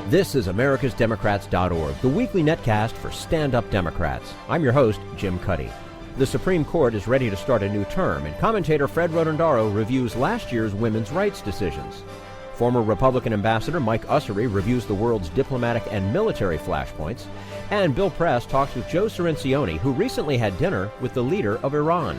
This is americasdemocrats.org, the weekly netcast for stand-up Democrats. I'm your host, Jim Cuddy. The Supreme Court is ready to start a new term, and commentator Fred Rotondaro reviews last year's women's rights decisions. Former Republican Ambassador Mike Ussery reviews the world's diplomatic and military flashpoints, and Bill Press talks with Joe Cirincione, who recently had dinner with the leader of Iran.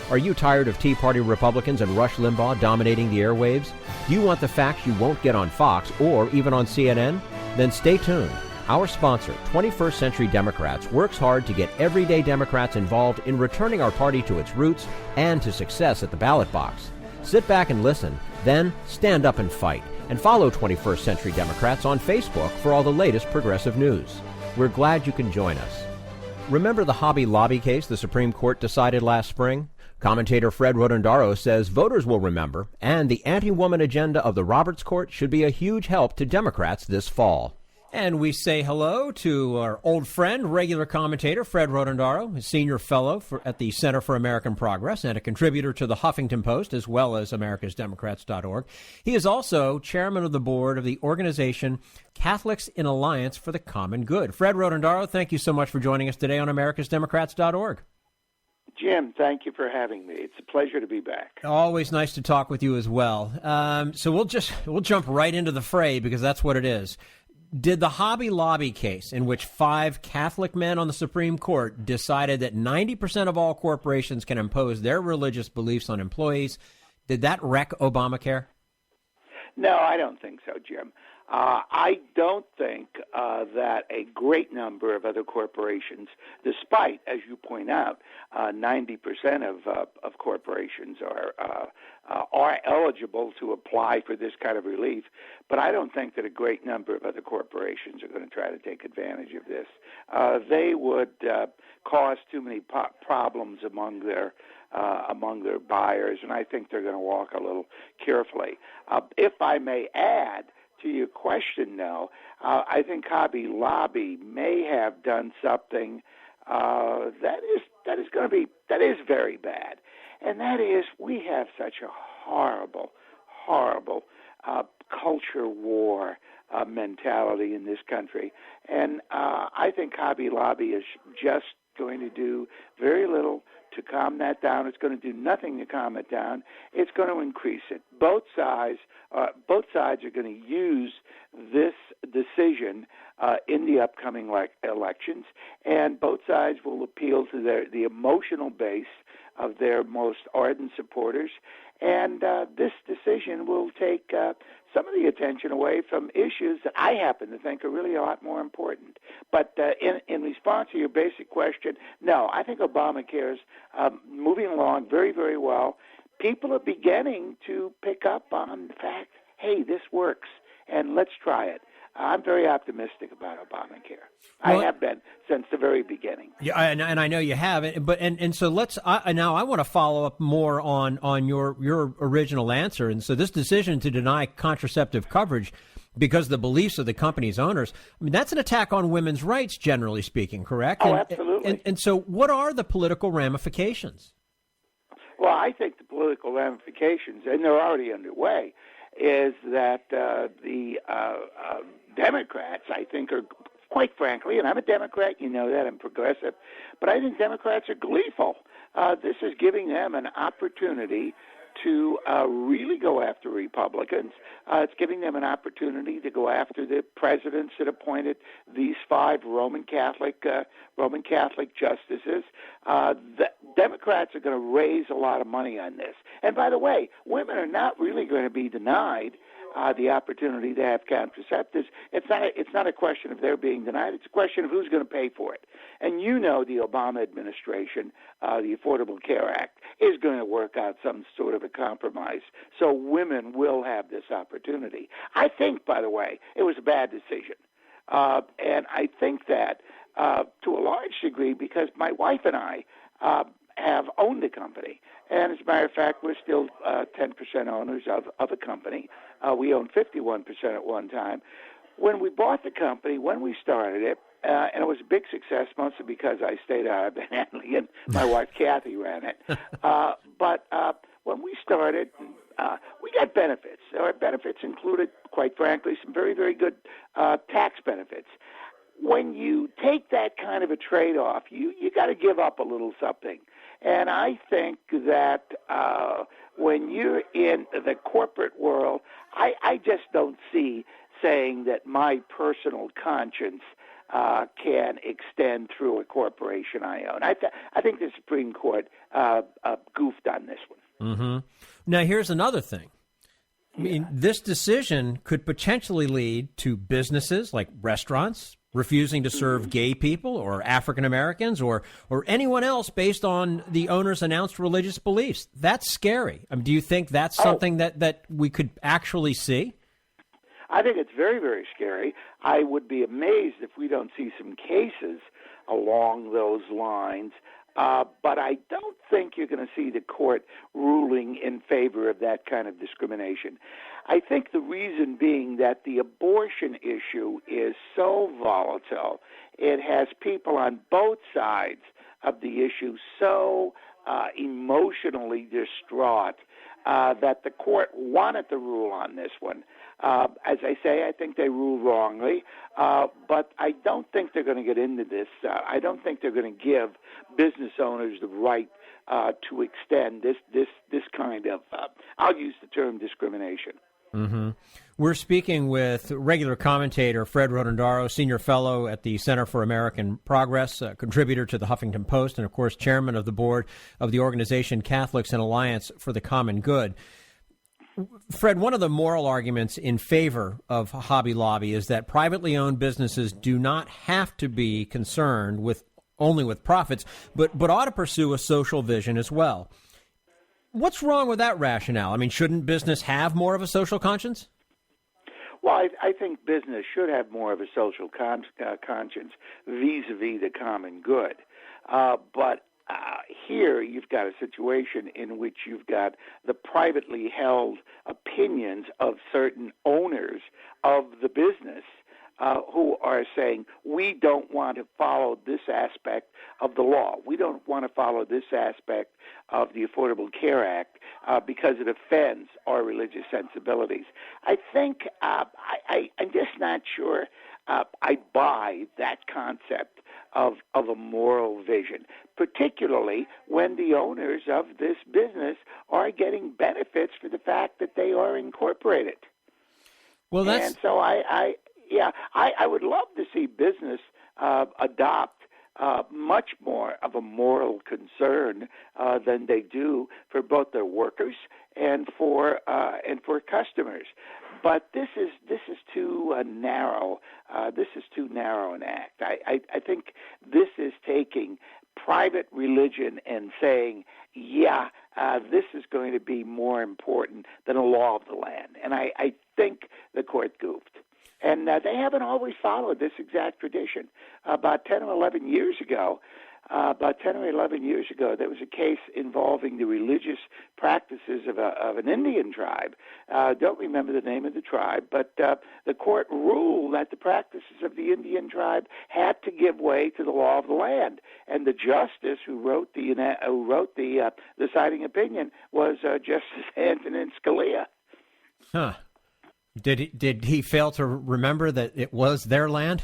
Are you tired of Tea Party Republicans and Rush Limbaugh dominating the airwaves? Do you want the facts you won't get on Fox or even on CNN? Then stay tuned. Our sponsor, 21st Century Democrats, works hard to get everyday Democrats involved in returning our party to its roots and to success at the ballot box. Sit back and listen, then stand up and fight. And follow 21st Century Democrats on Facebook for all the latest progressive news. We're glad you can join us. Remember the Hobby Lobby case the Supreme Court decided last spring? Commentator Fred Rotondaro says voters will remember, and the anti-woman agenda of the Roberts Court should be a huge help to Democrats this fall. And we say hello to our old friend, regular commentator Fred Rotondaro, a senior fellow at the Center for American Progress and a contributor to the Huffington Post as well as americasdemocrats.org. He is also chairman of the board of the organization Catholics in Alliance for the Common Good. Fred Rotondaro, thank you so much for joining us today on americasdemocrats.org. Jim, thank you for having me. It's a pleasure to be back. Always nice to talk with you as well. So we'll jump right into the fray because that's what it is. Did the Hobby Lobby case, in which 5 Catholic men on the Supreme Court decided that 90% of all corporations can impose their religious beliefs on employees, did that wreck Obamacare? No, I don't think so, Jim. I don't think that a great number of other corporations, despite, as you point out, 90% of corporations are eligible to apply for this kind of relief, but I don't think that a great number of other corporations are going to try to take advantage of this. They would cause too many problems among their buyers, and I think they're going to walk a little carefully. If I may add to your question, though, I think Hobby Lobby may have done something that is very bad, and that is we have such a horrible culture war mentality in this country, and I think Hobby Lobby is just going to do very little to calm that down. It's going to do nothing to calm it down. It's going to increase it. Both sides are going to use this decision in the upcoming elections, and both sides will appeal to the emotional base of their most ardent supporters, and this decision will take some of the attention away from issues that I happen to think are really a lot more important. But in response to your basic question, no, I think Obamacare is moving along very, very well. People are beginning to pick up on the fact, hey, this works, and let's try it. I'm very optimistic about Obamacare. Well, I have been since the very beginning. Yeah, and I know you have. But so let's now I want to follow up more on your original answer. And so this decision to deny contraceptive coverage because of the beliefs of the company's owners, I mean, that's an attack on women's rights, generally speaking, correct? Oh, absolutely. And so what are the political ramifications? Well, I think the political ramifications, and they're already underway, is that the Democrats, I think, are quite frankly, and I'm a Democrat, you know that, I'm progressive, but I think Democrats are gleeful. This is giving them an opportunity to really go after Republicans. It's giving them an opportunity to go after the presidents that appointed these 5 Roman Catholic justices. The Democrats are going to raise a lot of money on this. And by the way, women are not really going to be denied the opportunity to have contraceptives. It's not a question of their being denied. It's a question of who's going to pay for it. And you know the Obama administration, the Affordable Care Act, is going to work out some sort of a compromise. So women will have this opportunity. I think, by the way, it was a bad decision. And I think that to a large degree because my wife and I have owned the company. And as a matter of fact, we're still 10% owners of a company. We owned 51% at one time. When we bought the company, when we started it, and it was a big success, mostly because I stayed out of the handling and my wife Kathy ran it. But when we started, we got benefits. Our benefits included, quite frankly, some very, very good tax benefits. When you take that kind of a trade-off, you got to give up a little something. And I think that when you're in the corporate world, I just don't see saying that my personal conscience can extend through a corporation I own. I think the Supreme Court goofed on this one. Mm-hmm. Now, here's another thing. I mean, this decision could potentially lead to businesses like restaurants refusing to serve gay people or African Americans or anyone else based on the owner's announced religious beliefs. That's scary. I mean, do you think that's something that we could actually see? I think it's very, very scary. I would be amazed if we don't see some cases along those lines. But I don't think you're going to see the court ruling in favor of that kind of discrimination. I think the reason being that the abortion issue is so volatile, it has people on both sides of the issue so emotionally distraught that the court wanted to rule on this one. As I say, I think they ruled wrongly, but I don't think they're going to get into this. I don't think they're going to give business owners the right to extend this kind of, I'll use the term discrimination. Mm-hmm. We're speaking with regular commentator Fred Rotondaro, senior fellow at the Center for American Progress, contributor to the Huffington Post, and, of course, chairman of the board of the organization Catholics and Alliance for the Common Good. Fred, one of the moral arguments in favor of Hobby Lobby is that privately owned businesses do not have to be concerned only with profits, but ought to pursue a social vision as well. What's wrong with that rationale? I mean, shouldn't business have more of a social conscience? Well, I think business should have more of a social conscience vis-a-vis the common good. But here you've got a situation in which you've got the privately held opinions of certain owners of the business who are saying, we don't want to follow this aspect of the law. We don't want to follow this aspect of the Affordable Care Act because it offends our religious sensibilities. I think I'm just not sure I buy that concept of a moral vision, particularly when the owners of this business are getting benefits for the fact that they are incorporated. Well, and so I would love to see business adopt much more of a moral concern than they do for both their workers and for customers. But this is too narrow. This is too narrow an act. I think this is taking private religion and saying, this is going to be more important than a law of the land. And I think the court goofed. And they haven't always followed this exact tradition. About 10 or 11 years ago, there was a case involving the religious practices of an Indian tribe. Don't remember the name of the tribe, but the court ruled that the practices of the Indian tribe had to give way to the law of the land. And the justice who wrote the deciding opinion was Justice Antonin Scalia. Huh. Did he fail to remember that it was their land?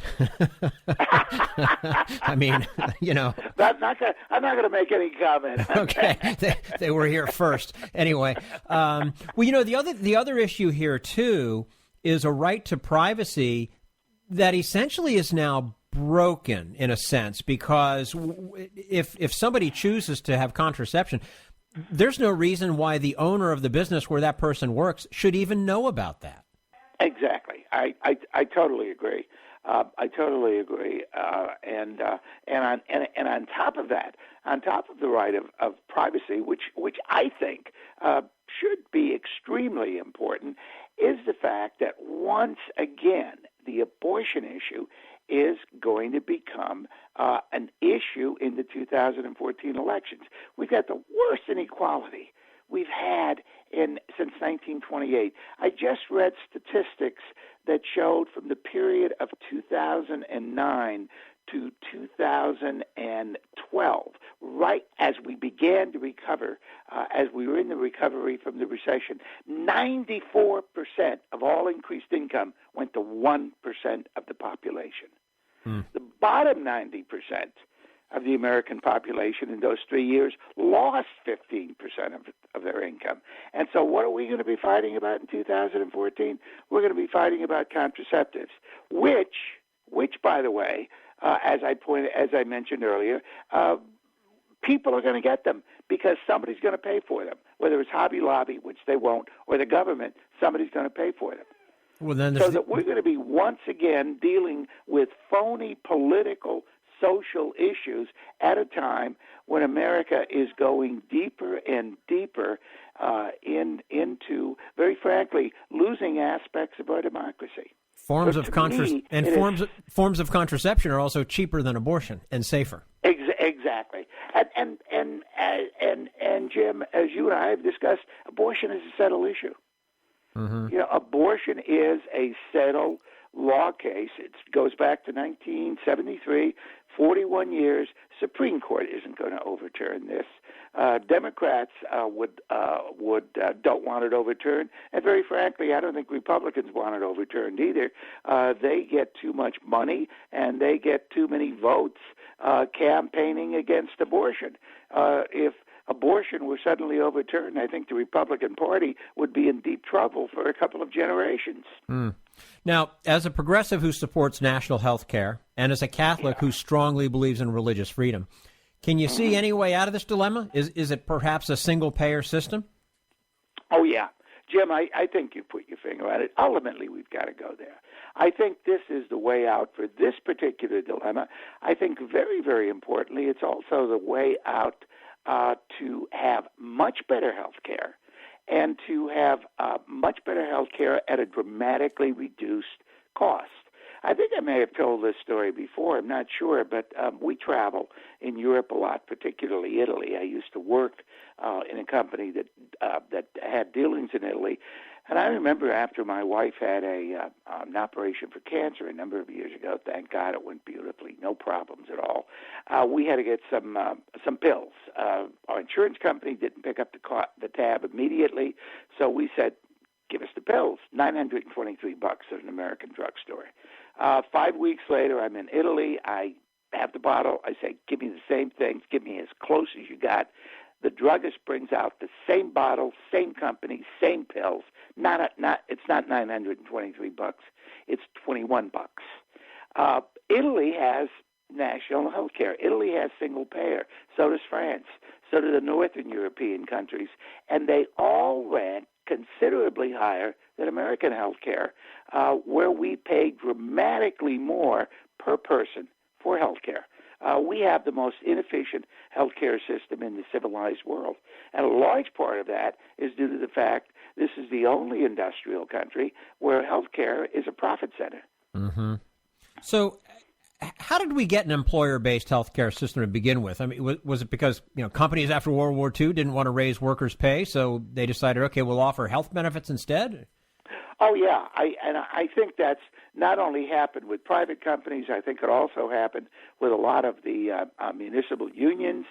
I mean, you know. I'm not going to make any comment. Okay, they were here first. Anyway, well, you know, the other issue here too is a right to privacy that essentially is now broken in a sense, because if somebody chooses to have contraception, there's no reason why the owner of the business where that person works should even know about that. Exactly. I totally agree. I totally agree. And on top of that, on top of the right of privacy, which I think should be extremely important, is the fact that once again the abortion issue is going to become an issue in the 2014 elections. We've got the worst inequality we've had since 1928. I just read statistics that showed from the period of 2009 to 2012, right as we began to recover, as we were in the recovery from the recession, 94% of all increased income went to 1% of the population. The bottom 90% of the American population in those 3 years lost 15% of their income. And so what are we going to be fighting about in 2014? We're going to be fighting about contraceptives, which by the way, as I mentioned earlier, people are going to get them because somebody's going to pay for them, whether it's Hobby Lobby, which they won't, or the government, somebody's going to pay for them. Well, then so that we're going to be once again dealing with phony political, social issues at a time when America is going deeper and deeper into, very frankly, losing aspects of our democracy. Forms of contraception are also cheaper than abortion and safer. Exactly. And Jim, as you and I have discussed, abortion is a settled issue. You know, abortion is a settled law case. It goes back to 1973, 41 years. Supreme Court isn't going to overturn this. Democrats don't want it overturned, and very frankly, I don't think Republicans want it overturned either. They get too much money and they get too many votes campaigning against abortion. If abortion were suddenly overturned, I think the Republican Party would be in deep trouble for a couple of generations. Now, as a progressive who supports national health care and as a Catholic who strongly believes in religious freedom, can you see any way out of this dilemma? Is it perhaps a single-payer system? Oh, yeah. Jim, I think you put your finger on it. Ultimately, we've got to go there. I think this is the way out for this particular dilemma. I think very, very importantly, it's also the way out to have much better health care and to have much better health care at a dramatically reduced cost. I think I may have told this story before, I'm not sure, but we travel in Europe a lot, particularly Italy. I used to work in a company that had dealings in Italy, and I remember after my wife had an operation for cancer a number of years ago, thank God it went beautifully, no problems at all, we had to get some pills. Our insurance company didn't pick up the tab immediately, so we said, give us the pills, $923 at an American drugstore. 5 weeks later, I'm in Italy. I have the bottle. I say, give me the same things. Give me as close as you got. The druggist brings out the same bottle, same company, same pills. It's not $923. It's $21. Italy has national health care. Italy has single payer. So does France. So do the Northern European countries. And they all rank considerably higher than American health care, where we pay dramatically more per person for health care. We have the most inefficient health care system in the civilized world. And a large part of that is due to the fact this is the only industrial country where health care is a profit center. So how did we get an employer-based health care system to begin with? I mean, was it because companies after World War II didn't want to raise workers' pay, so they decided, okay, we'll offer health benefits instead? Oh, yeah. I think that's not only happened with private companies, I think it also happened with a lot of the municipal unions,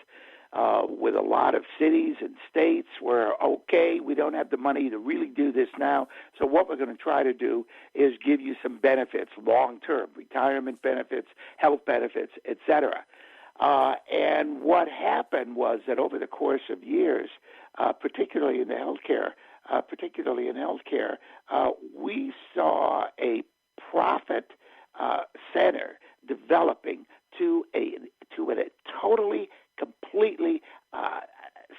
with a lot of cities and states where, okay, we don't have the money to really do this now, so what we're going to try to do is give you some benefits, long-term, retirement benefits, health benefits, etc. And what happened was that over the course of years, particularly in healthcare, we saw a profit center developing to a totally, completely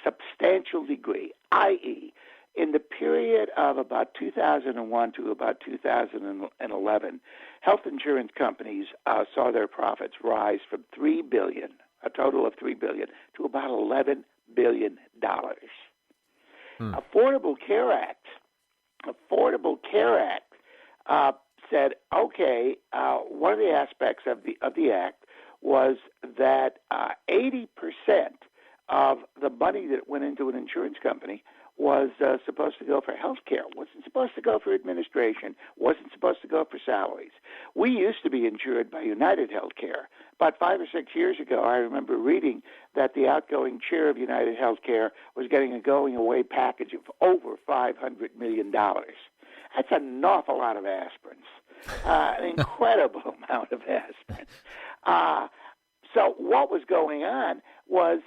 substantial degree, i.e., in the period of about 2001 to about 2011, health insurance companies saw their profits rise from $3 billion, a total of $3 billion, to about $11 billion. Affordable Care Act said, okay, one of the aspects of the act was that 80% of the money that went into an insurance company was supposed to go for health care, wasn't supposed to go for administration, wasn't supposed to go for salaries. We used to be insured by United Healthcare. About 5 or 6 years ago, I remember reading that the outgoing chair of United Healthcare was getting a going-away package of over $500 million. That's an awful lot of aspirins, an incredible amount of aspirin. So what was going on was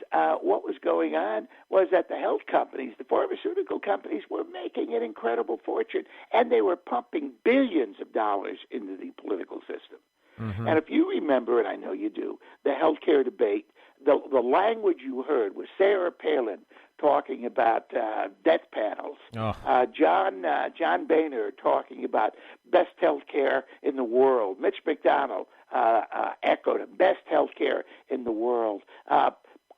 that the health companies, the pharmaceutical companies, were making an incredible fortune, and they were pumping billions of dollars into the political system. Mm-hmm. And if you remember, and I know you do, the healthcare debate, the language you heard was Sarah Palin talking about death panels, John Boehner talking about best health care in the world, Mitch McConnell echoed it, best health care in the world.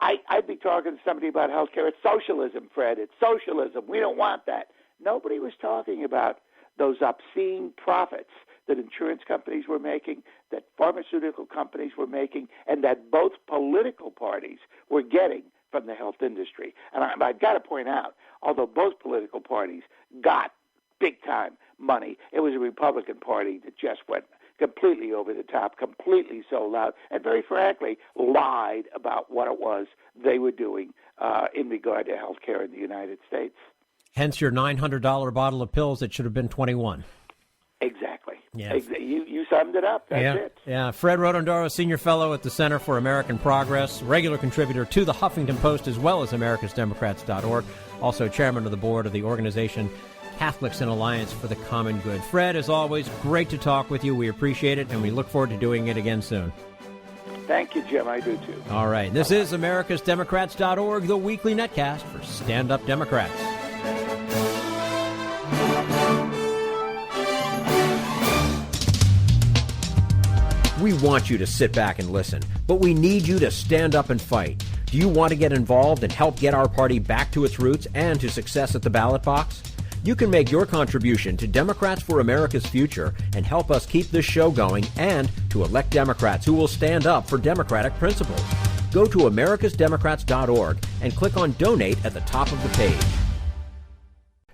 I'd be talking to somebody about health care. It's socialism, Fred. It's socialism. We don't want that. Nobody was talking about those obscene profits that insurance companies were making, that pharmaceutical companies were making, and that both political parties were getting from the health industry. And I've got to point out, although both political parties got big-time money, it was a Republican Party that just went completely over the top, completely sold out, and very frankly lied about what it was they were doing in regard to health care in the United States. Hence your $900 bottle of pills that should have been $21. Exactly. Yeah. You summed it up. That's it. Yeah. Fred Rotondaro, Senior Fellow at the Center for American Progress, regular contributor to the Huffington Post as well as AmericasDemocrats.org, also chairman of the board of the organization Catholics in Alliance for the Common Good. Fred, as always, great to talk with you. We appreciate it, and we look forward to doing it again soon. Thank you, Jim. I do, too. All right. This is AmericasDemocrats.org, the weekly netcast for Stand Up Democrats. We want you to sit back and listen, but we need you to stand up and fight. Do you want to get involved and help get our party back to its roots and to success at the ballot box? You can make your contribution to Democrats for America's Future and help us keep this show going and to elect Democrats who will stand up for democratic principles. Go to americasdemocrats.org and click on Donate at the top of the page.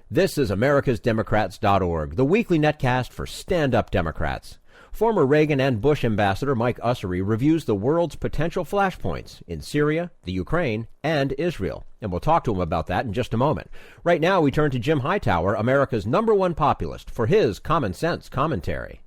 This is americasdemocrats.org, the weekly netcast for Stand Up Democrats. Former Reagan and Bush Ambassador Mike Ussery reviews the world's potential flashpoints in Syria, the Ukraine, and Israel. And we'll talk to him about that in just a moment. Right now, we turn to Jim Hightower, America's #1 populist, for his common sense commentary.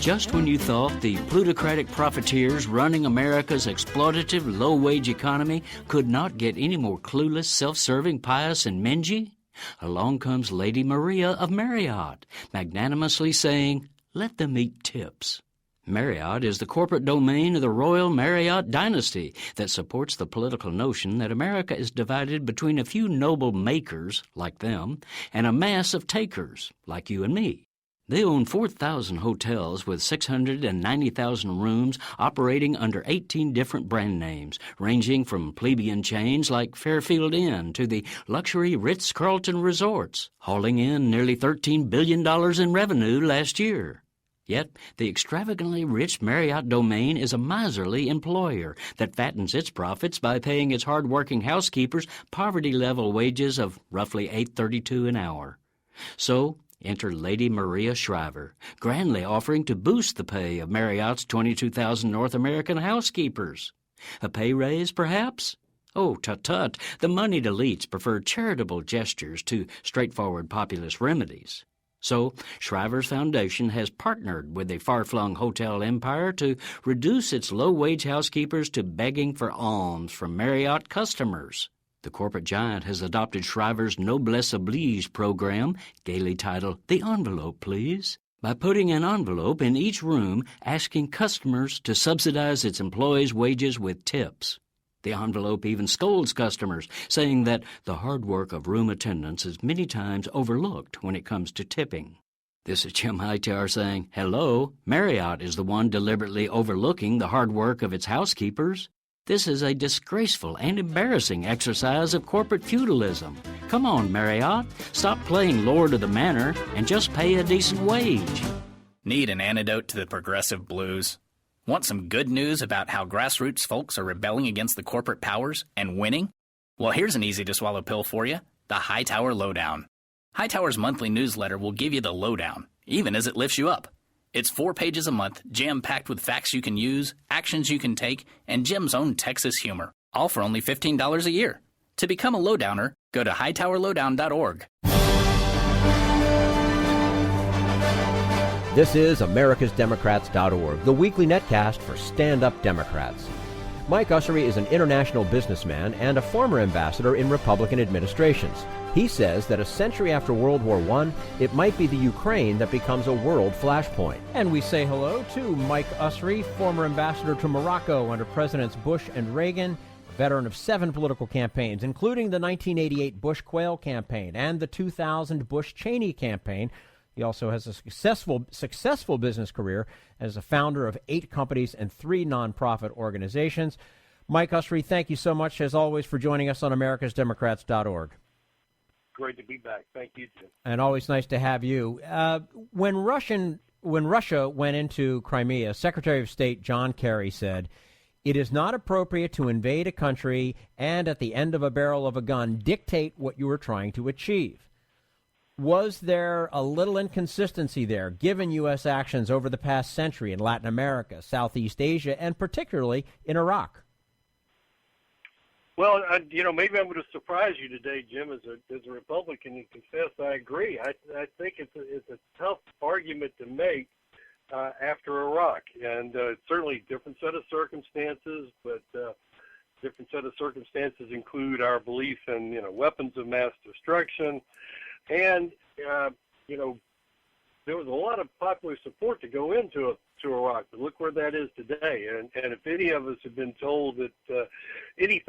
Just when you thought the plutocratic profiteers running America's exploitative, low-wage economy could not get any more clueless, self-serving, pious, and mangy, along comes Lady Maria of Marriott, magnanimously saying, "Let them eat tips." Marriott is the corporate domain of the Royal Marriott dynasty that supports the political notion that America is divided between a few noble makers, like them, and a mass of takers, like you and me. They own 4,000 hotels with 690,000 rooms operating under 18 different brand names, ranging from plebeian chains like Fairfield Inn to the luxury Ritz-Carlton resorts, hauling in nearly $13 billion in revenue last year. Yet, the extravagantly rich Marriott domain is a miserly employer that fattens its profits by paying its hard-working housekeepers poverty-level wages of roughly $8.32 an hour. So, enter Lady Maria Shriver, grandly offering to boost the pay of Marriott's 22,000 North American housekeepers. A pay raise, perhaps? Oh, tut-tut, the moneyed elites prefer charitable gestures to straightforward populist remedies. So, Shriver's Foundation has partnered with the far-flung hotel empire to reduce its low-wage housekeepers to begging for alms from Marriott customers. The corporate giant has adopted Shriver's Noblesse Oblige program, gaily titled The Envelope, Please, by putting an envelope in each room asking customers to subsidize its employees' wages with tips. The envelope even scolds customers, saying that the hard work of room attendants is many times overlooked when it comes to tipping. This is Jim Hightower saying, hello, Marriott is the one deliberately overlooking the hard work of its housekeepers. This is a disgraceful and embarrassing exercise of corporate feudalism. Come on, Marriott, stop playing Lord of the Manor and just pay a decent wage. Need an antidote to the progressive blues? Want some good news about how grassroots folks are rebelling against the corporate powers and winning? Well, here's an easy-to-swallow pill for you. the Hightower Lowdown. Hightower's monthly newsletter will give you the lowdown, even as it lifts you up. It's 4 pages a month, jam-packed with facts you can use, actions you can take, and Jim's own Texas humor, all for only $15 a year. To become a lowdowner, go to hightowerlowdown.org. This is americasdemocrats.org, the weekly netcast for stand-up Democrats. Mike Ussery is an international businessman and a former ambassador in Republican administrations. He says that a century after World War I, it might be the Ukraine that becomes a world flashpoint. And we say hello to Mike Ussery, former ambassador to Morocco under Presidents Bush and Reagan, a veteran of 7 political campaigns, including the 1988 Bush Quayle campaign and the 2000 Bush-Cheney campaign. He also has a successful business career as a founder of 8 companies and 3 nonprofit organizations. Mike Ussery, thank you so much, as always, for joining us on americasdemocrats.org. Great to be back. Thank you, Jim. And always nice to have you. When Russia went into Crimea, Secretary of State John Kerry said, "It is not appropriate to invade a country and at the end of a barrel of a gun dictate what you are trying to achieve." Was there a little inconsistency there, given U.S. actions over the past century in Latin America, Southeast Asia, and particularly in Iraq? Well, maybe I'm going to surprise you today, Jim. As a Republican, you confess I agree. I think it's a tough argument to make after Iraq, and certainly different set of circumstances, but different set of circumstances include our belief in weapons of mass destruction. And, there was a lot of popular support to go into Iraq, but look where that is today. And if any of us had been told that any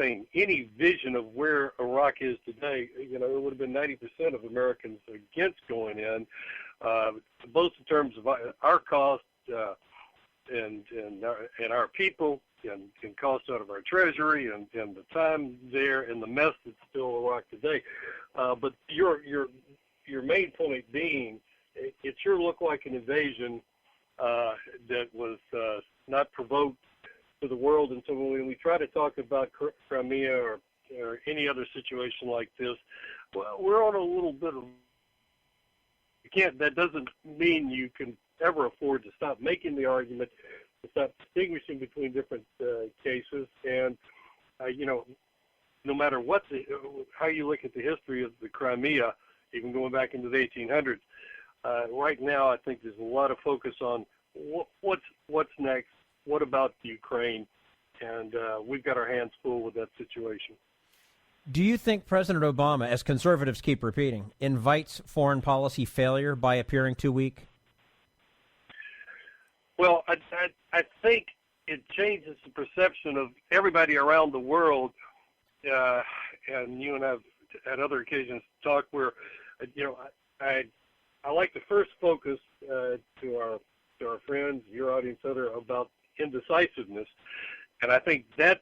vision of where Iraq is today, it would have been 90% of Americans against going in, both in terms of our cost and our people, and cost out of our treasury, and the time there, and the mess that's still Iraq today. But your main point being, it sure looked like an invasion that was not provoked to the world. And so when we try to talk about Crimea or any other situation like this, well, we're on a little bit of. That doesn't mean you can ever afford to stop making the argument, to stop distinguishing between different cases, and no matter how you look at the history of the Crimea, even going back into the 1800s, right now I think there's a lot of focus on what's next, what about the Ukraine, and we've got our hands full with that situation. Do you think President Obama, as conservatives keep repeating, invites foreign policy failure by appearing too weak? Well, I think it changes the perception of everybody around the world, and you and I have at other occasions talked where, I like to first focus to our friends, your audience, about indecisiveness, and I think that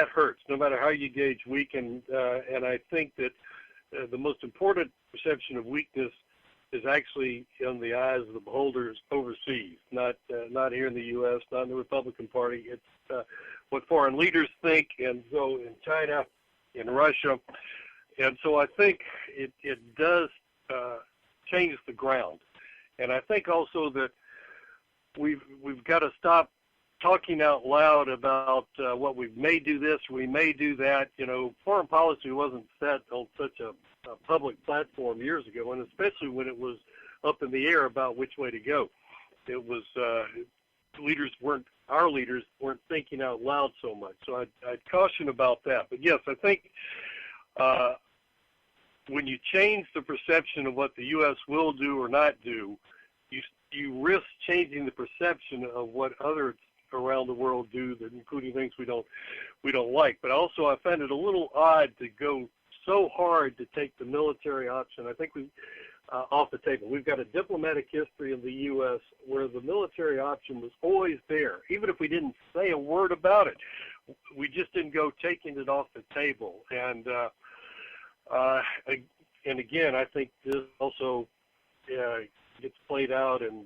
hurts no matter how you gauge weak, and I think that the most important perception of weakness is actually in the eyes of the beholders overseas, not here in the U.S., not in the Republican Party. It's what foreign leaders think, and so in China, in Russia, and so I think it does change the ground, and I think also that we've got to stop talking out loud about what we may do this, we may do that. Foreign policy wasn't set on such a public platform years ago, and especially when it was up in the air about which way to go. It was our leaders weren't thinking out loud so much. So I'd caution about that. But yes, I think when you change the perception of what the U.S. will do or not do, you risk changing the perception of what others around the world do, including things we don't like. But also, I find it a little odd to go so hard to take the military option. I think we off the table. We've got a diplomatic history in the U.S. where the military option was always there, even if we didn't say a word about it. We just didn't go taking it off the table. And again, I think this also gets played out in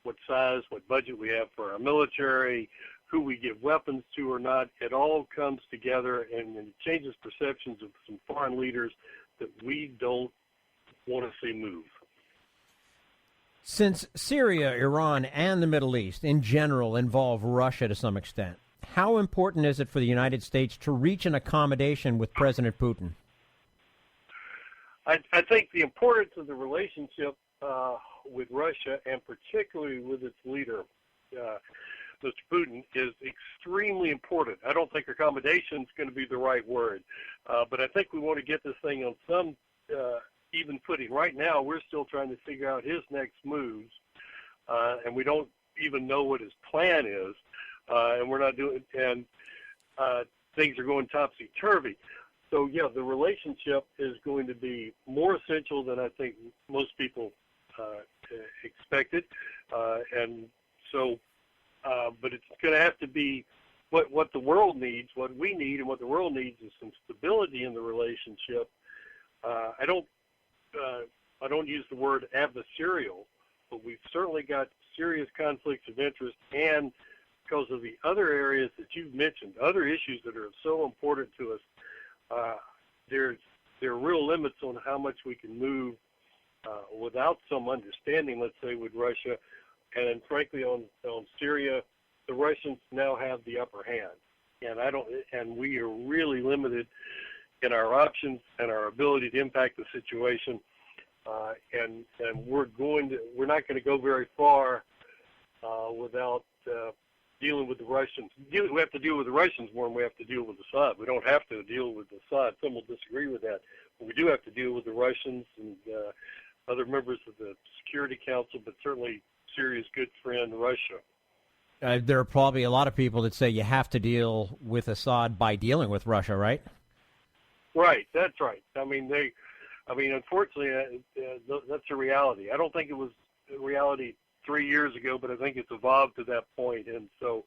what size, what budget we have for our military, who we give weapons to or not. It all comes together, and it changes perceptions of some foreign leaders that we don't want to see move. Since Syria, Iran, and the Middle East in general involve Russia to some extent, how important is it for the United States to reach an accommodation with President Putin? I think the importance of the relationship with Russia, and particularly with its leader, Mr. Putin, is extremely important. I don't think accommodation is going to be the right word, but I think we want to get this thing on some even footing. Right now, we're still trying to figure out his next moves, and we don't even know what his plan is, and we're not doing, and things are going topsy-turvy. So, yeah, the relationship is going to be more essential than I think most people expected, and so, but it's going to have to be what the world needs, what we need, and what the world needs is some stability in the relationship. I don't use the word adversarial, but we've certainly got serious conflicts of interest, and because of the other areas that you've mentioned, other issues that are so important to us, there are real limits on how much we can move without some understanding, let's say, with Russia. And frankly, on Syria, the Russians now have the upper hand, and we are really limited in our options and our ability to impact the situation. And we're not going to go very far without dealing with the Russians. We have to deal with the Russians more than we have to deal with Assad. We don't have to deal with Assad. Some will disagree with that. But we do have to deal with the Russians and other members of the Security Council, but certainly Syria's good friend, Russia. There are probably a lot of people that say you have to deal with Assad by dealing with Russia, right? Right, that's right. Unfortunately, that's a reality. I don't think it was a reality 3 years ago, but I think it's evolved to that point. And so,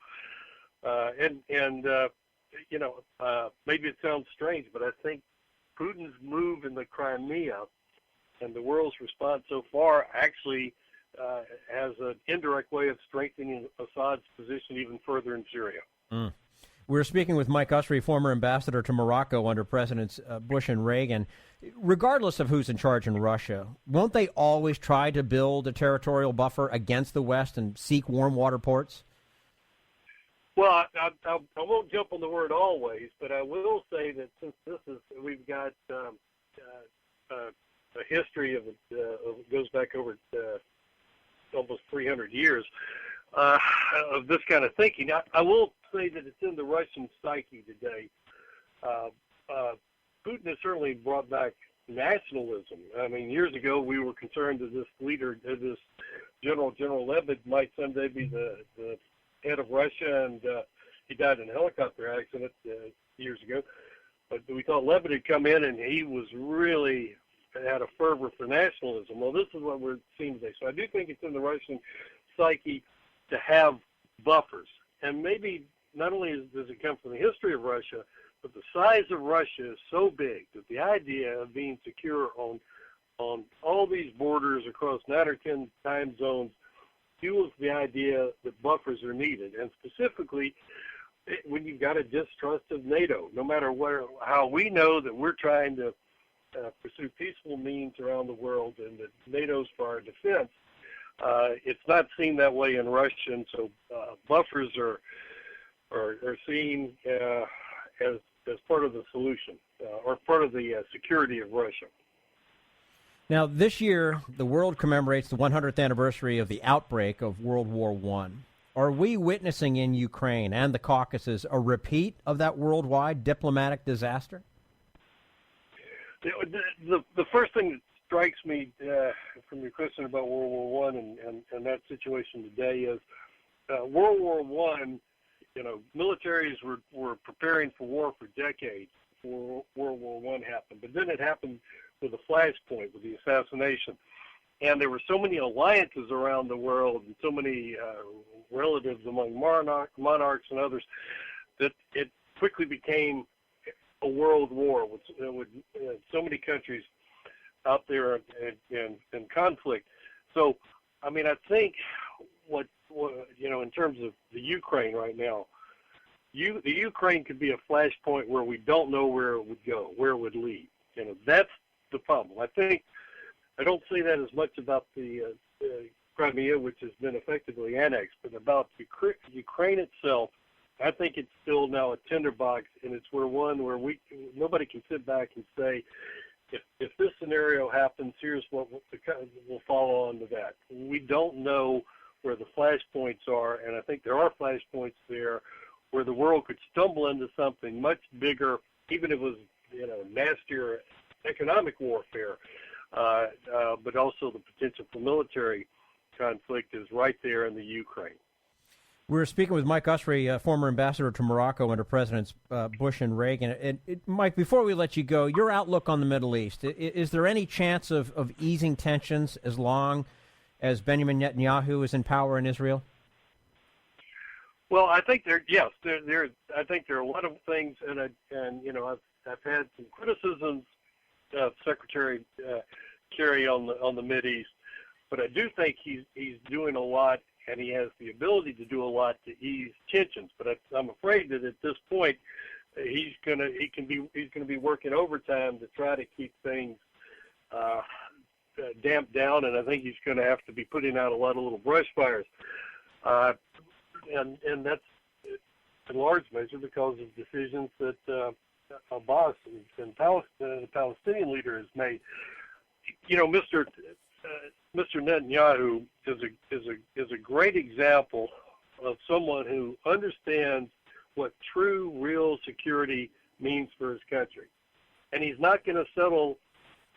maybe it sounds strange, but I think Putin's move in the Crimea and the world's response so far actually has an indirect way of strengthening Assad's position even further in Syria. Mm. We're speaking with Mike Ussery, former ambassador to Morocco under Presidents Bush and Reagan. Regardless of who's in charge in Russia, won't they always try to build a territorial buffer against the West and seek warm water ports? Well, I won't jump on the word always, but I will say that since we've got a history of it goes back over almost 300 years of this kind of thinking. I will say that it's in the Russian psyche today. Putin has certainly brought back nationalism. I mean, years ago we were concerned that this leader, this General Lebed, might someday be the head of Russia, and he died in a helicopter accident years ago. But we thought Lebed had come in, and he was really had a fervor for nationalism. Well, this is what we're seeing today. So I do think it's in the Russian psyche to have buffers. And maybe not only does it come from the history of Russia, but the size of Russia is so big that the idea of being secure on all these borders across 9 or 10 time zones fuels the idea that buffers are needed. And specifically, when you've got a distrust of NATO, no matter how we know that we're trying to pursue peaceful means around the world and that NATO's for our defense, it's not seen that way in Russia, and so buffers are seen as part of the solution or part of the security of Russia. Now, this year, the world commemorates the 100th anniversary of the outbreak of World War I. Are we witnessing in Ukraine and the Caucasus a repeat of that worldwide diplomatic disaster? The first thing that strikes me from your question about World War I and that situation today is World War I, militaries were preparing for war for decades before World War I happened. But then it happened with a flashpoint, with the assassination. And there were so many alliances around the world and so many relatives among monarchs and others that it quickly became a world war with so many countries out there in conflict. So, I mean, I think what in terms of the Ukraine right now, the Ukraine could be a flashpoint where we don't know where it would go, where it would lead. That's the problem. I don't say that as much about the Crimea, which has been effectively annexed, but about Ukraine itself. I think it's still now a tinderbox, and it's where nobody can sit back and say, if this scenario happens, here's what will follow on to that. We don't know where the flashpoints are, and I think there are flashpoints there where the world could stumble into something much bigger, even if it was nastier economic warfare, but also the potential for military conflict is right there in the Ukraine. We're speaking with Mike Ussery, former ambassador to Morocco under Presidents Bush and Reagan. Mike, before we let you go, your outlook on the Middle East, is there any chance of easing tensions as long as Benjamin Netanyahu is in power in Israel? Well, I think I think there are a lot of things, and I've had some criticisms of Secretary Kerry on the Mideast, but I do think he's doing a lot, and he has the ability to do a lot to ease tensions. But I'm afraid that at this point, he's gonna be working overtime to try to keep things damped down, and I think he's going to have to be putting out a lot of little brush fires, and that's in large measure because of decisions that Abbas and the Palestinian leader has made. Mr. Netanyahu is a great example of someone who understands what true, real security means for his country, and he's not going to settle.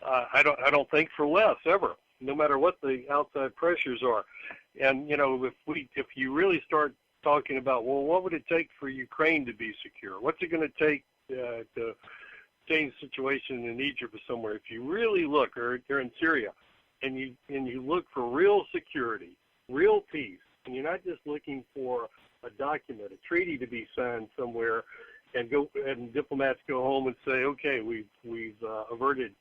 I don't think for less ever, no matter what the outside pressures are. And if you really start talking about, well, what would it take for Ukraine to be secure? What's it going to take to change the situation in Egypt or somewhere? If you really look, or in Syria, and you look for real security, real peace, and you're not just looking for a document, a treaty to be signed somewhere, and diplomats go home and say, okay, we've averted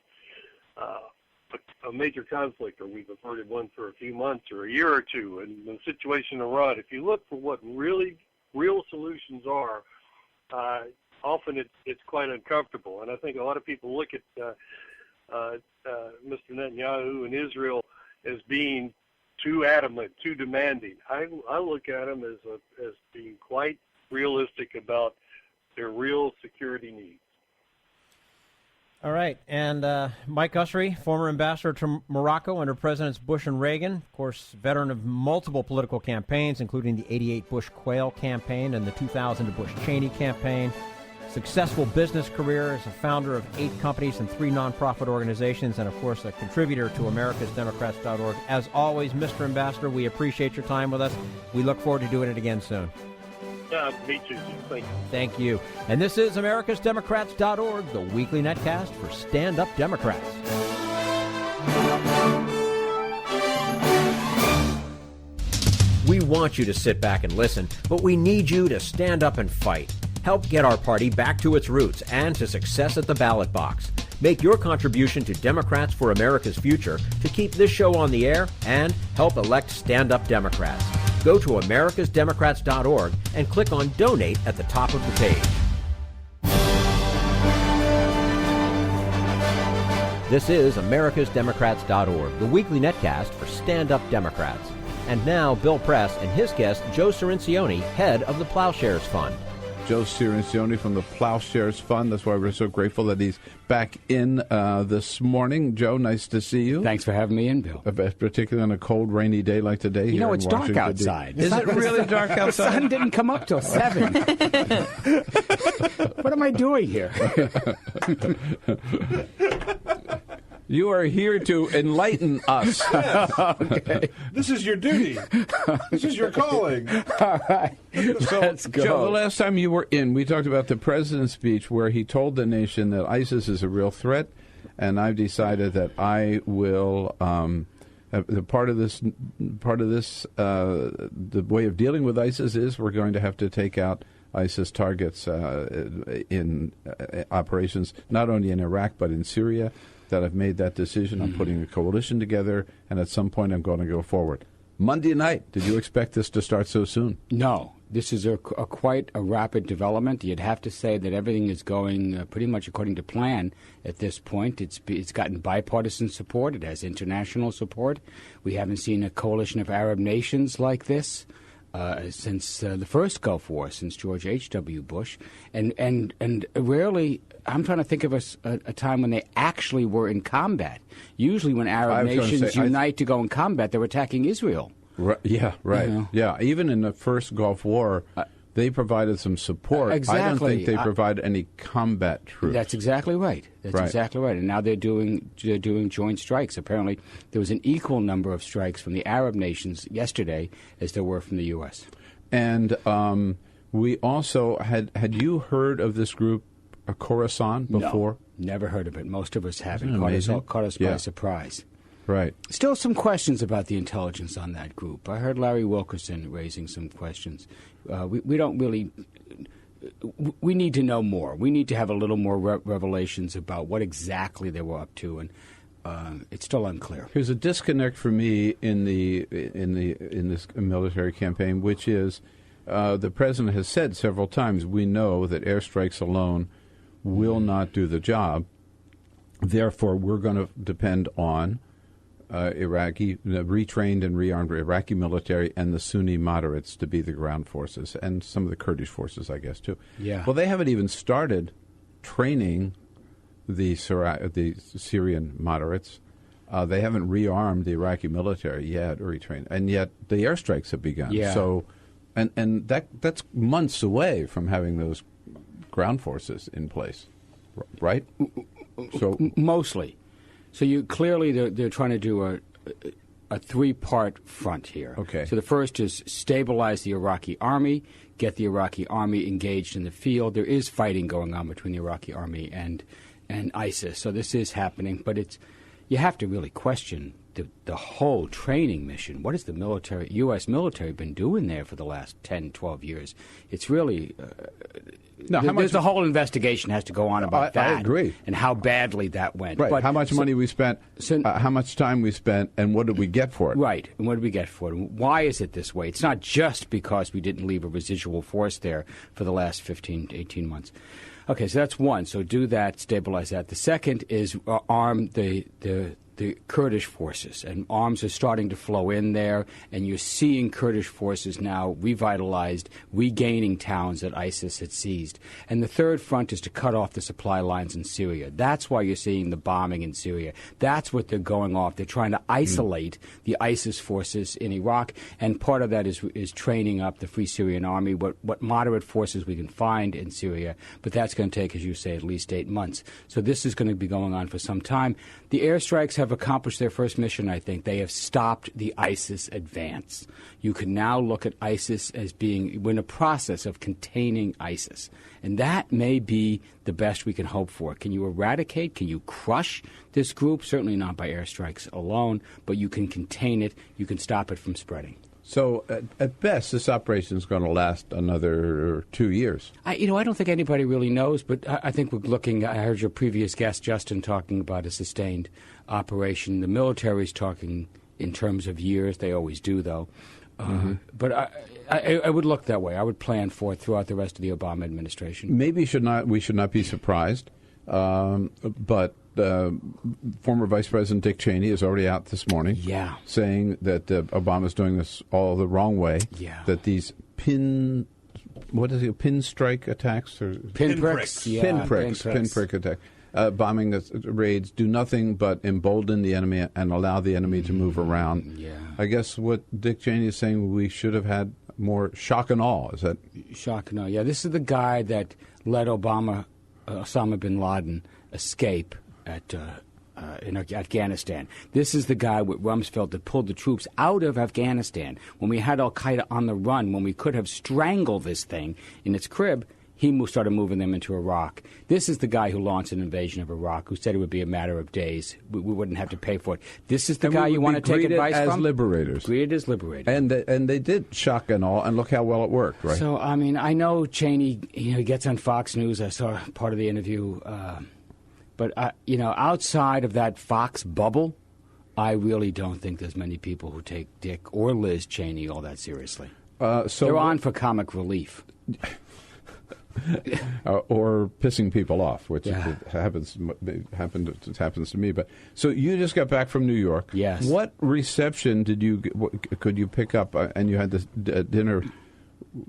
a major conflict, or we've averted one for a few months or a year or two, and the situation in Iran. If you look for what really real solutions are, often it's quite uncomfortable. And I think a lot of people look at Mr. Netanyahu and Israel as being too adamant, too demanding. I look at him as being quite realistic about their real security needs. All right. And Mike Ussery, former ambassador to Morocco under Presidents Bush and Reagan, of course, veteran of multiple political campaigns, including the 88 Bush Quayle campaign and the 2000 Bush-Cheney campaign. Successful business career as a founder of 8 companies and 3 nonprofit organizations, and, of course, a contributor to americasdemocrats.org. As always, Mr. Ambassador, we appreciate your time with us. We look forward to doing it again soon. Me too. Thank you. Thank you. And this is americasdemocrats.org, the weekly netcast for stand-up Democrats. We want you to sit back and listen, but we need you to stand up and fight. Help get our party back to its roots and to success at the ballot box. Make your contribution to Democrats for America's Future to keep this show on the air and help elect stand-up Democrats. Go to americasdemocrats.org and click on Donate at the top of the page. This is americasdemocrats.org, the weekly netcast for stand-up Democrats. And now, Bill Press and his guest, Joe Cirincione, head of the Ploughshares Fund. Joe Cirincione from the Ploughshares Fund. That's why we're so grateful that he's back in this morning. Joe, nice to see you. Thanks for having me in, Bill. Particularly on a cold, rainy day like today. You know, it's dark outside. Is it really dark outside? The sun didn't come up till 7. What am I doing here? You are here to enlighten us. Yes. Okay. This is your duty. This is your calling. All right. So, let's go. Joe, the last time you were in, we talked about the president's speech where he told the nation that ISIS is a real threat, and I've decided that I will. The part of this, the way of dealing with ISIS is we're going to have to take out ISIS targets in operations not only in Iraq but in Syria. That I've made that decision. I'm putting a coalition together, and at some point I'm going to go forward. Monday night, did you expect this to start so soon? No. This is quite a rapid development. You'd have to say that everything is going pretty much according to plan at this point. It's gotten bipartisan support. It has international support. We haven't seen a coalition of Arab nations like this since the first Gulf War, since George H.W. Bush. And rarely, I'm trying to think of a time when they actually were in combat. Usually when Arab nations unite to go in combat, they're attacking Israel. Right, yeah, right. You know? Yeah, even in the first Gulf War, they provided some support. Exactly. I don't think they provide any combat troops. That's exactly right. That's exactly right. And now they're doing joint strikes. Apparently, there was an equal number of strikes from the Arab nations yesterday as there were from the U.S. And we also had you heard of this group, Khorasan, before? No, never heard of it. Most of us haven't. Caught us by surprise. Right. Still some questions about the intelligence on that group. I heard Larry Wilkerson raising some questions. We don't really... We need to know more. We need to have a little more revelations about what exactly they were up to, and it's still unclear. There's a disconnect for me in this military campaign, which is the president has said several times, we know that airstrikes alone will not do the job. Therefore, we're going to depend on retrained and rearmed Iraqi military and the Sunni moderates to be the ground forces, and some of the Kurdish forces, I guess, too. Yeah. Well, they haven't even started training the Syrian moderates. They haven't rearmed the Iraqi military yet or retrained, and yet the airstrikes have begun. Yeah. So, and that's months away from having those ground forces in place, right? So mostly. So they're trying to do a three-part front here. Okay. So the first is stabilize the Iraqi army, get the Iraqi army engaged in the field. There is fighting going on between the Iraqi army and ISIS. So this is happening, but you have to really question the whole training mission. What has the U.S. military been doing there for the last 10, 12 years? It's really... the whole investigation has to go on about that. I agree. And how badly that went. Right. But how much money we spent, how much time we spent, and what did we get for it? Right. And what did we get for it? And why is it this way? It's not just because we didn't leave a residual force there for the last 15 to 18 months. Okay, so that's one. So do that, stabilize that. The second is arm the Kurdish forces, and arms are starting to flow in there, and you're seeing Kurdish forces now revitalized, regaining towns that ISIS had seized. And the third front is to cut off the supply lines in Syria. That's why you're seeing the bombing in Syria. That's what they're going off. They're trying to isolate the ISIS forces in Iraq, and part of that is training up the Free Syrian Army, what moderate forces we can find in Syria, but that's going to take, as you say, at least 8 months. So this is going to be going on for some time. The airstrikes have accomplished their first mission, I think. They have stopped the ISIS advance. You can now look at ISIS as we're in a process of containing ISIS. And that may be the best we can hope for. Can you eradicate, can you crush this group? Certainly not by airstrikes alone, but you can contain it, you can stop it from spreading. So, at best, this operation is going to last another 2 years. I don't think anybody really knows, but I think we're looking. I heard your previous guest, Justin, talking about a sustained operation. The military is talking in terms of years. They always do, though. But I would look that way. I would plan for it throughout the rest of the Obama administration. Maybe we should not be surprised, but former Vice President Dick Cheney is already out this morning saying that Obama's doing this all the wrong way, that these pinstrike attacks? Or pinpricks. Pinprick attack. Bombing raids do nothing but embolden the enemy and allow the enemy to move around. Yeah. I guess what Dick Cheney is saying, we should have had more shock and awe. Is that? Shock and awe, yeah. This is the guy that let Osama bin Laden escape in Afghanistan. This is the guy with Rumsfeld that pulled the troops out of Afghanistan. When we had al-Qaeda on the run, when we could have strangled this thing in its crib, he started moving them into Iraq. This is the guy who launched an invasion of Iraq, who said it would be a matter of days. We wouldn't have to pay for it. This is the guy you want to take advice from? Greeted as liberators. And they did shock and awe, and look how well it worked, right? So, I mean, I know Cheney, he gets on Fox News. I saw part of the interview. But, outside of that Fox bubble, I really don't think there's many people who take Dick or Liz Cheney all that seriously. They're on for comic relief. Or pissing people off, which happens to me. But so you just got back from New York. Yes. What reception could you pick up? And you had this dinner,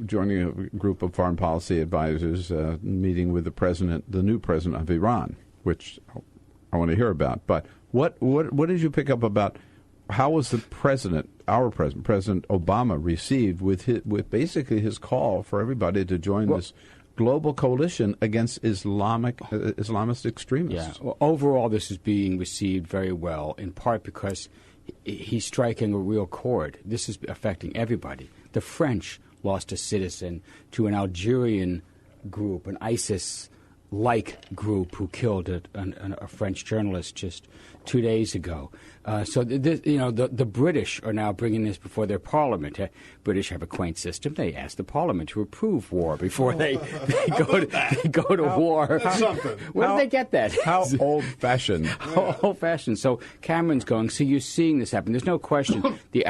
joining a group of foreign policy advisors, meeting with the new president of Iran, which I want to hear about. But what did you pick up about? How was the president, our president, President Obama, received with basically his call for everybody to join this global coalition against Islamist extremists? Yeah. Well, overall, this is being received very well, in part because he's striking a real chord. This is affecting everybody. The French lost a citizen to an Algerian group, an ISIS-like group who killed a French journalist just 2 days ago. So the British are now bringing this before their parliament. British have a quaint system. They ask the parliament to approve war before they go to war. That's something. Where did they get that? How old-fashioned. How old-fashioned. So Cameron's going, so you're seeing this happen. There's no question the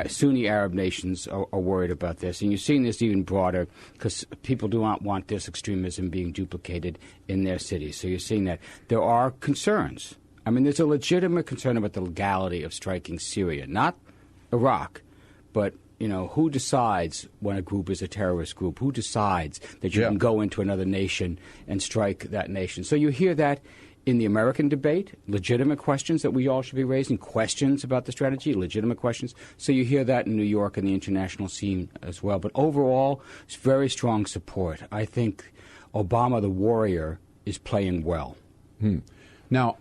Sunni Arab nations are worried about this. And you're seeing this even broader because people do not want this extremism being duplicated in their cities. So you're seeing that. There are concerns. I mean, there's a legitimate concern about the legality of striking Syria, not Iraq, but, who decides when a group is a terrorist group? Who decides that you can go into another nation and strike that nation? So you hear that in the American debate, legitimate questions that we all should be raising, questions about the strategy, legitimate questions. So you hear that in New York and the international scene as well. But overall, it's very strong support. I think Obama, the warrior, is playing well. Now,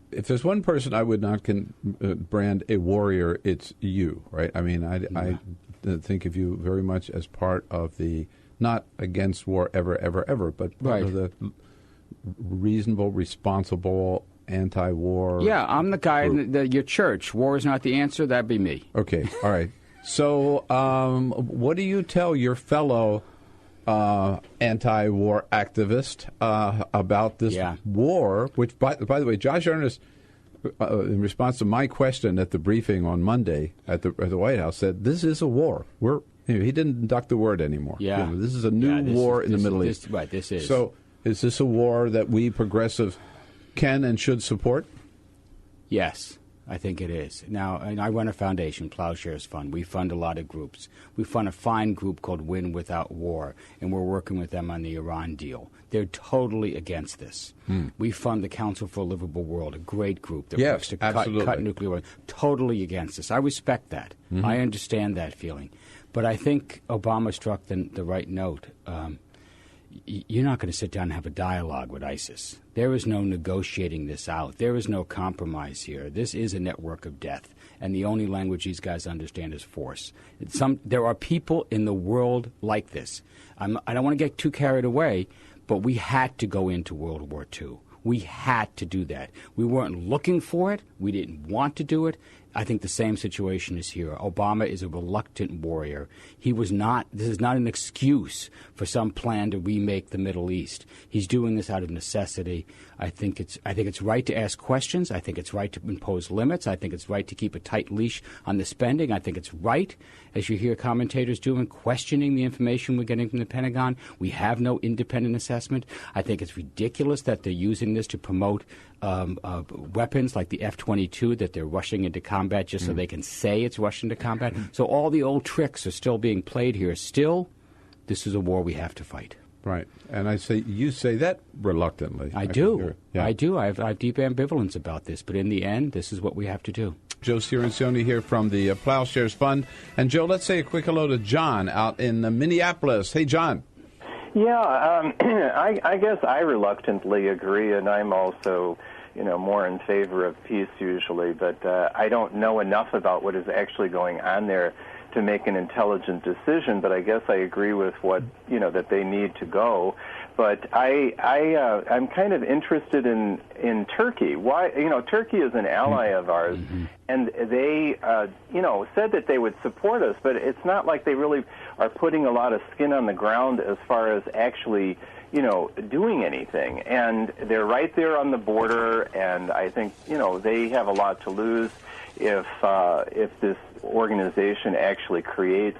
if there's one person I would not brand a warrior, it's you, right? I mean, I think of you very much as part of the not against war ever, but part of the reasonable, responsible, anti-war. Yeah, I'm the guy in your church. War is not the answer. That'd be me. Okay, all right. So, what do you tell your fellow anti-war activist about this war, which, by the way, Josh Earnest, in response to my question at the briefing on Monday at the White House, said, this is a war. He didn't induct the word anymore. Yeah. This is a new war in the Middle East. Right, this is. So is this a war that we progressives can and should support? Yes. I think it is. Now, I run a foundation, Ploughshares Fund. We fund a lot of groups. We fund a fine group called Win Without War, and we're working with them on the Iran deal. They're totally against this. We fund the Council for a Livable World, a great group that works to cut nuclear weapons. Totally against this. I respect that. I understand that feeling. But I think Obama struck the right note. You're not going to sit down and have a dialogue with ISIS. There is no negotiating this out. There is no compromise here. This is a network of death, and the only language these guys understand is force. There are people in the world like this. I don't want to get too carried away, but we had to go into World War II. We had to do that. We weren't looking for it. We didn't want to do it. I think the same situation is here. Obama is a reluctant warrior. This is not an excuse for some plan to remake the Middle East. He's doing this out of necessity. I think it's right to ask questions. I think it's right to impose limits. I think it's right to keep a tight leash on the spending. I think it's right, as you hear commentators doing, questioning the information we're getting from the Pentagon. We have no independent assessment. I think it's ridiculous that they're using this to promote weapons like the F-22 that they're rushing into combat just so they can say it's rushed into combat. So all the old tricks are still being played here. Still, this is a war we have to fight. Right. And you say that reluctantly. I do. I do. I have deep ambivalence about this. But in the end, this is what we have to do. Joe Cirincione here from the Ploughshares Fund. And, Joe, let's say a quick hello to John out in Minneapolis. Hey, John. Yeah, I guess I reluctantly agree, and I'm also, more in favor of peace usually, but I don't know enough about what is actually going on there to make an intelligent decision, but I guess I agree with what, that they need to go. But I'm kind of interested in Turkey. Why, Turkey is an ally of ours, and they, said that they would support us, but it's not like they really are putting a lot of skin on the ground as far as actually, doing anything. And they're right there on the border, and I think, they have a lot to lose if this organization actually creates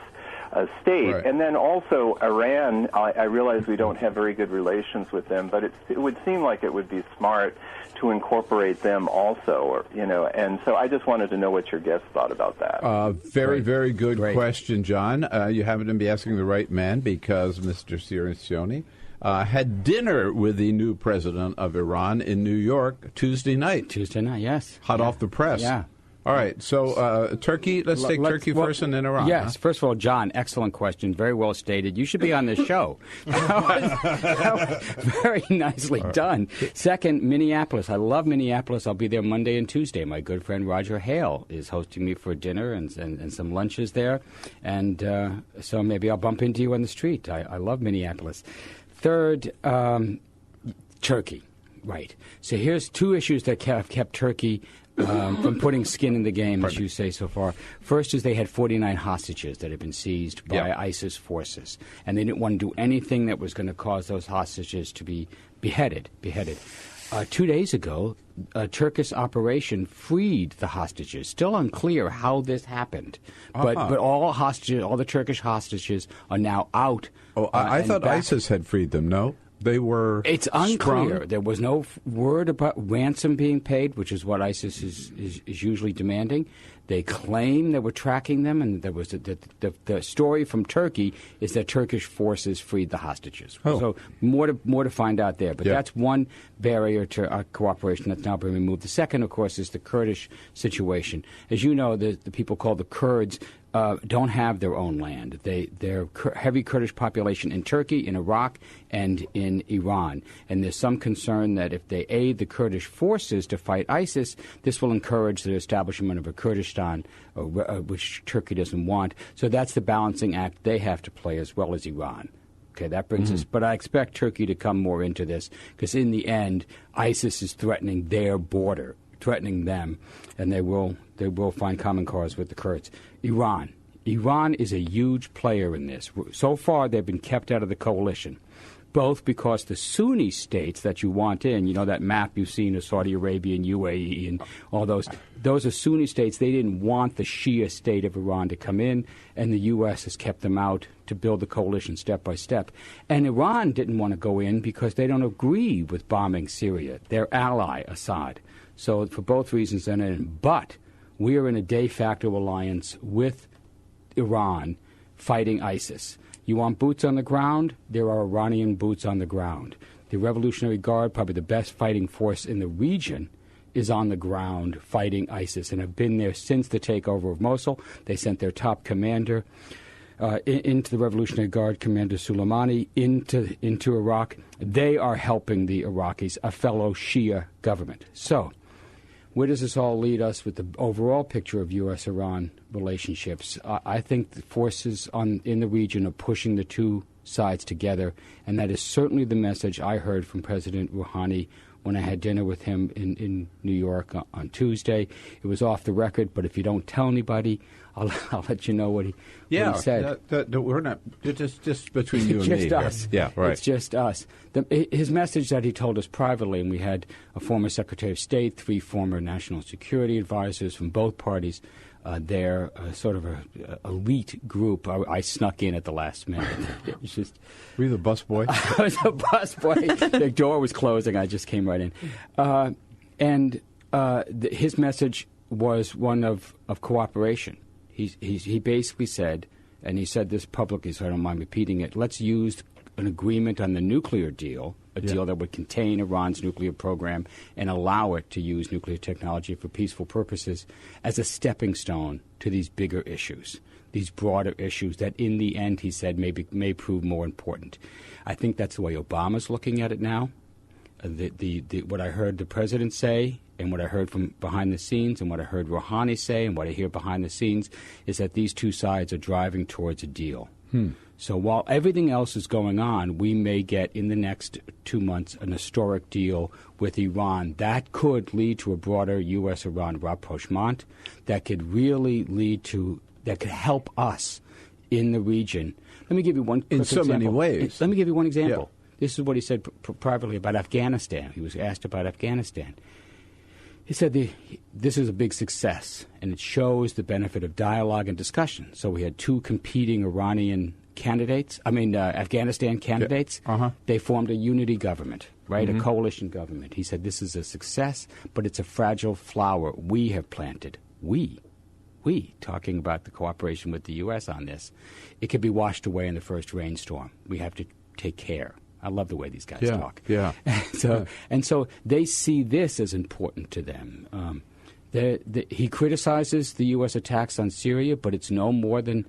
state. Right. And then also Iran, I realize we don't have very good relations with them, but it would seem like it would be smart to incorporate them also, or, and so I just wanted to know what your guests thought about that. Very good question, John. You happen to be asking the right man, because Mr. Cirincione had dinner with the new president of Iran in New York Tuesday night. Yes. Hot off the press. Yeah. All right, so Turkey, let's take Turkey first and then Iran. Yes, huh? First of all, John, excellent question, very well stated. You should be on this show. That was very nicely done. Second, Minneapolis. I love Minneapolis. I'll be there Monday and Tuesday. My good friend Roger Hale is hosting me for dinner and some lunches there, and so maybe I'll bump into you on the street. I love Minneapolis. Third, Turkey. Right. So here's two issues that have kept Turkey from putting skin in the game, as you say so far. First is they had 49 hostages that had been seized by ISIS forces, and they didn't want to do anything that was going to cause those hostages to be beheaded. 2 days ago, a Turkish operation freed the hostages. Still unclear how this happened, but all the Turkish hostages are now out. Oh, I thought ISIS had freed them. No. They were. It's unclear. Sprung. There was no word about ransom being paid, which is what ISIS is usually demanding. They claim they were tracking them, and there was the story from Turkey is that Turkish forces freed the hostages. Oh. So more to find out there. But that's one barrier to our cooperation that's now been removed. The second, of course, is the Kurdish situation. As you know, the people called the Kurds don't have their own land. They're heavy Kurdish population in Turkey, in Iraq, and in Iran. And there's some concern that if they aid the Kurdish forces to fight ISIS, this will encourage the establishment of a Kurdistan, which Turkey doesn't want. So that's the balancing act they have to play, as well as Iran. Okay, that brings us. But I expect Turkey to come more into this, because in the end, ISIS is threatening their border, threatening them, and they will find common cause with the Kurds. Iran is a huge player in this. So far, they've been kept out of the coalition, both because the Sunni states that you want in, that map you've seen of Saudi Arabia and UAE and all those are Sunni states. They didn't want the Shia state of Iran to come in, and the U.S. has kept them out to build the coalition step by step. And Iran didn't want to go in because they don't agree with bombing Syria, their ally, Assad. So for both reasons, they're not in. But we are in a de facto alliance with Iran fighting ISIS. You want boots on the ground? There are Iranian boots on the ground. The Revolutionary Guard, probably the best fighting force in the region, is on the ground fighting ISIS and have been there since the takeover of Mosul. They sent their top commander into the Revolutionary Guard, Commander Soleimani, into Iraq. They are helping the Iraqis, a fellow Shia government. So where does this all lead us with the overall picture of U.S.-Iran relationships? I think the forces in the region are pushing the two sides together, and that is certainly the message I heard from President Rouhani when I had dinner with him in New York on Tuesday. It was off the record, but if you don't tell anybody, I'll let you know what he said. We're not just between you and me. Just us. Yeah, right. It's just us. His message that he told us privately, and we had a former Secretary of State, 3 former national security advisors from both parties there, sort of an elite group. I snuck in at the last minute. It was just. Were you the busboy? I was a busboy. The door was closing. I just came right in. His message was one of cooperation. He basically said, and he said this publicly, so I don't mind repeating it, let's use an agreement on the nuclear deal, a deal that would contain Iran's nuclear program and allow it to use nuclear technology for peaceful purposes as a stepping stone to these bigger issues, these broader issues that in the end, he said, may prove more important. I think that's the way Obama's looking at it now. What I heard the president say and what I heard from behind the scenes and what I heard Rouhani say and what I hear behind the scenes is that these two sides are driving towards a deal. So while everything else is going on, we may get in the next 2 months an historic deal with Iran that could lead to a broader U.S.-Iran rapprochement that could really that could help us in the region. Let me give you one quick example. In so many ways. Let me give you one example. Yeah. This is what he said privately about Afghanistan. He was asked about Afghanistan. He said this is a big success, and it shows the benefit of dialogue and discussion. So we had two competing Afghanistan candidates. Yeah. Uh-huh. They formed a unity government, right, a coalition government. He said this is a success, but it's a fragile flower we have planted. We, talking about the cooperation with the U.S. on this. It could be washed away in the first rainstorm. We have to take care. I love the way these guys talk. Yeah. And so they see this as important to them. He criticizes the U.S. attacks on Syria, but it's no more than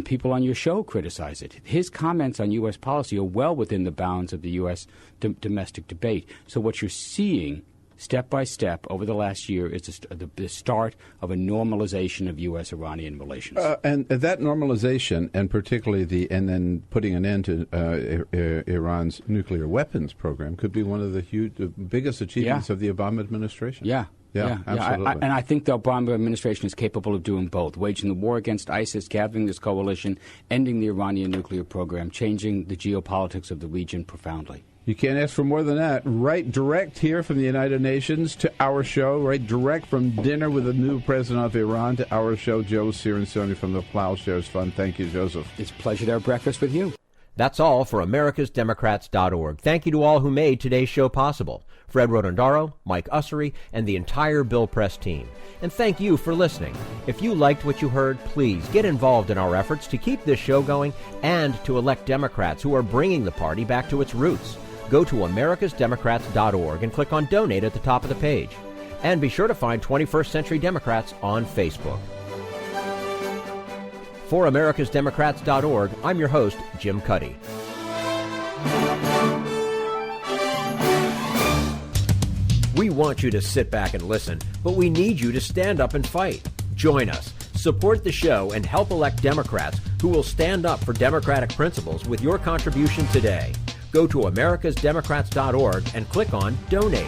people on your show criticize it. His comments on U.S. policy are well within the bounds of the U.S. domestic debate. So what you're seeing step by step over the last year is the start of a normalization of U.S.-Iranian relations. And that normalization, and particularly then putting an end to Iran's nuclear weapons program, could be one of the biggest achievements of the Obama administration. Yeah, absolutely. And I think the Obama administration is capable of doing both, waging the war against ISIS, gathering this coalition, ending the Iranian nuclear program, changing the geopolitics of the region profoundly. You can't ask for more than that. Right direct here from the United Nations to our show, right direct from dinner with the new president of Iran to our show, Joe Cirincione from the Ploughshares Fund. Thank you, Joseph. It's a pleasure to have breakfast with you. That's all for AmericasDemocrats.org. Thank you to all who made today's show possible. Fred Rotondaro, Mike Ussery, and the entire Bill Press team. And thank you for listening. If you liked what you heard, please get involved in our efforts to keep this show going and to elect Democrats who are bringing the party back to its roots. Go to AmericasDemocrats.org and click on Donate at the top of the page. And be sure to find 21st Century Democrats on Facebook. For AmericasDemocrats.org, I'm your host, Jim Cuddy. We want you to sit back and listen, but we need you to stand up and fight. Join us. Support the show and help elect Democrats who will stand up for democratic principles with your contribution today. Go to AmericasDemocrats.org and click on Donate.